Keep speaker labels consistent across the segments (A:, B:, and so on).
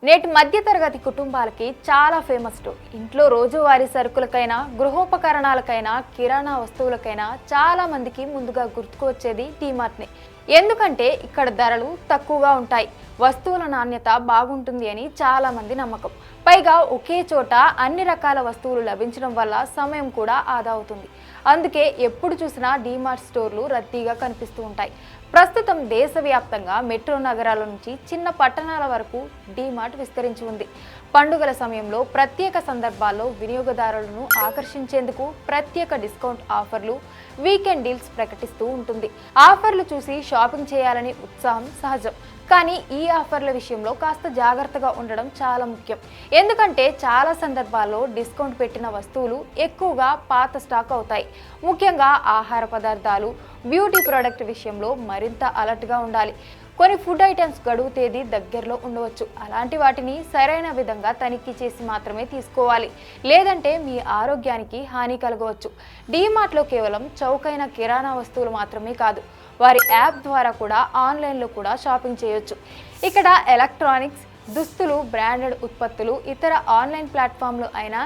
A: నేటి మధ్యతరగతి కుటుంబాలకి చాలా ఫేమస్ స్టోర్. ఇంట్లో రోజువారీ సరుకులకైనా గృహోపకరణాలకైనా కిరాణా వస్తువులకైనా చాలా మందికి ముందుగా గుర్తుకు వచ్చేది డీమార్ట్ని. ఎందుకంటే ఇక్కడ ధరలు తక్కువగా ఉంటాయి, వస్తువుల నాణ్యత బాగుంటుంది అని చాలా మంది నమ్మకం. పైగా ఒకే చోట అన్ని రకాల వస్తువులు లభించడం వల్ల సమయం కూడా ఆదా అవుతుంది. అందుకే ఎప్పుడు చూసినా డీమార్ట్ స్టోర్లు రద్దీగా కనిపిస్తూ ఉంటాయి. ప్రస్తుతం దేశవ్యాప్తంగా మెట్రో నగరాల నుంచి చిన్న పట్టణాల వరకు డీమార్ట్ విస్తరించి ఉంది. పండుగల సమయంలో ప్రత్యేక సందర్భాల్లో వినియోగదారులను ఆకర్షించేందుకు ప్రత్యేక డిస్కౌంట్ ఆఫర్లు, వీకెండ్ డీల్స్ ప్రకటిస్తూ ఉంటుంది. ఆఫర్లు చూసి షాపింగ్ చేయాలని ఉత్సాహం సహజం, కానీ ఈ ఆఫర్ల విషయంలో కాస్త జాగ్రత్తగా ఉండడం చాలా ముఖ్యం. ఎందుకంటే చాలా సందర్భాల్లో డిస్కౌంట్ పెట్టిన వస్తువులు ఎక్కువగా పాత స్టాక్ అవుతాయి. ముఖ్యంగా ఆహార పదార్థాలు, బ్యూటీ ప్రోడక్ట్ విషయంలో మరింత అలర్ట్గా ఉండాలి. కొన్ని ఫుడ్ ఐటమ్స్ గడువు తేదీ దగ్గరలో ఉండవచ్చు. అలాంటి వాటిని సరైన విధంగా తనిఖీ చేసి మాత్రమే తీసుకోవాలి, లేదంటే మీ ఆరోగ్యానికి హాని కలగవచ్చు. డీమార్ట్లో కేవలం చౌకైన కిరాణా వస్తువులు మాత్రమే కాదు, వారి యాప్ ద్వారా కూడా ఆన్లైన్లో కూడా షాపింగ్ చేయొచ్చు. ఇక్కడ ఎలక్ట్రానిక్స్, దుస్తులు, బ్రాండెడ్ ఉత్పత్తులు ఇతర ఆన్లైన్ ప్లాట్ఫామ్లు అయిన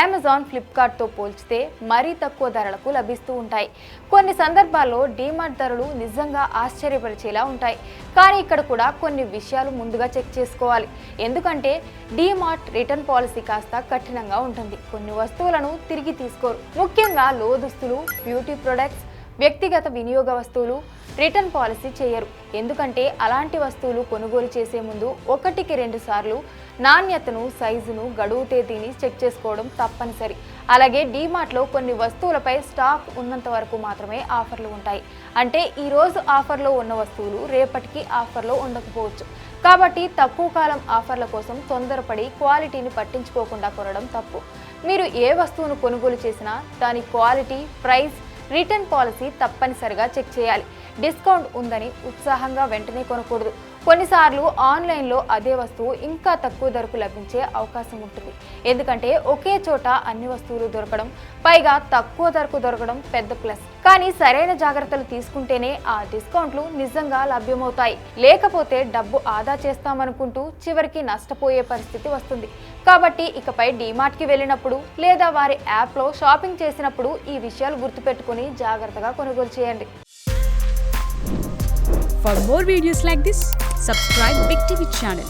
A: అమెజాన్, ఫ్లిప్కార్ట్తో పోల్చితే మరీ తక్కువ ధరలకు లభిస్తూ ఉంటాయి. కొన్ని సందర్భాల్లో డీమార్ట్ ధరలు నిజంగా ఆశ్చర్యపరిచేలా ఉంటాయి. కానీ ఇక్కడ కూడా కొన్ని విషయాలు ముందుగా చెక్ చేసుకోవాలి. ఎందుకంటే డీమార్ట్ రిటర్న్ పాలసీ కాస్త కఠినంగా ఉంటుంది. కొన్ని వస్తువులను తిరిగి తీసుకోరు. ముఖ్యంగా లో దుస్తులు, బ్యూటీ ప్రొడక్ట్స్, వ్యక్తిగత వినియోగ వస్తువులు రిటర్న్ పాలసీ చేయరు. ఎందుకంటే అలాంటి వస్తువులు కొనుగోలు చేసే ముందు 1-2 సార్లు నాణ్యతను, సైజును, గడువు తేదీని చెక్ చేసుకోవడం తప్పనిసరి. అలాగే డీమార్ట్లో కొన్ని వస్తువులపై స్టాక్ ఉన్నంత వరకు మాత్రమే ఆఫర్లు ఉంటాయి. అంటే ఈరోజు ఆఫర్లో ఉన్న వస్తువులు రేపటికి ఆఫర్లో ఉండకపోవచ్చు. కాబట్టి తక్కువ కాలం ఆఫర్ల కోసం తొందరపడి క్వాలిటీని పట్టించుకోకుండా కొనడం తప్పు. మీరు ఏ వస్తువును కొనుగోలు చేసినా దాని క్వాలిటీ, ప్రైస్, రిటర్న్ పాలసీ తప్పనిసరిగా చెక్ చేయాలి. డిస్కౌంట్ ఉందని ఉత్సాహంగా వెంటనే కొనకూడదు. కొన్నిసార్లు ఆన్లైన్లో అదే వస్తువు ఇంకా తక్కువ ధరకు లభించే అవకాశం ఉంటుంది. ఎందుకంటే ఒకే చోట అన్ని వస్తువులు దొరకడం, పైగా తక్కువ ధరకు దొరకడం పెద్ద ప్లస్. కానీ సరైన జాగ్రత్తలు తీసుకుంటేనే ఆ డిస్కౌంట్లు నిజంగా లభ్యమవుతాయి. లేకపోతే డబ్బు ఆదా చేస్తామనుకుంటూ చివరికి నష్టపోయే పరిస్థితి వస్తుంది. కాబట్టి ఇకపై డీమార్ట్కి వెళ్ళినప్పుడు లేదా వారి యాప్లో షాపింగ్ చేసినప్పుడు ఈ విషయాలు గుర్తుపెట్టుకుని జాగ్రత్తగా కొనుగోలు చేయండి.
B: For more videos like this, subscribe Big TV channel.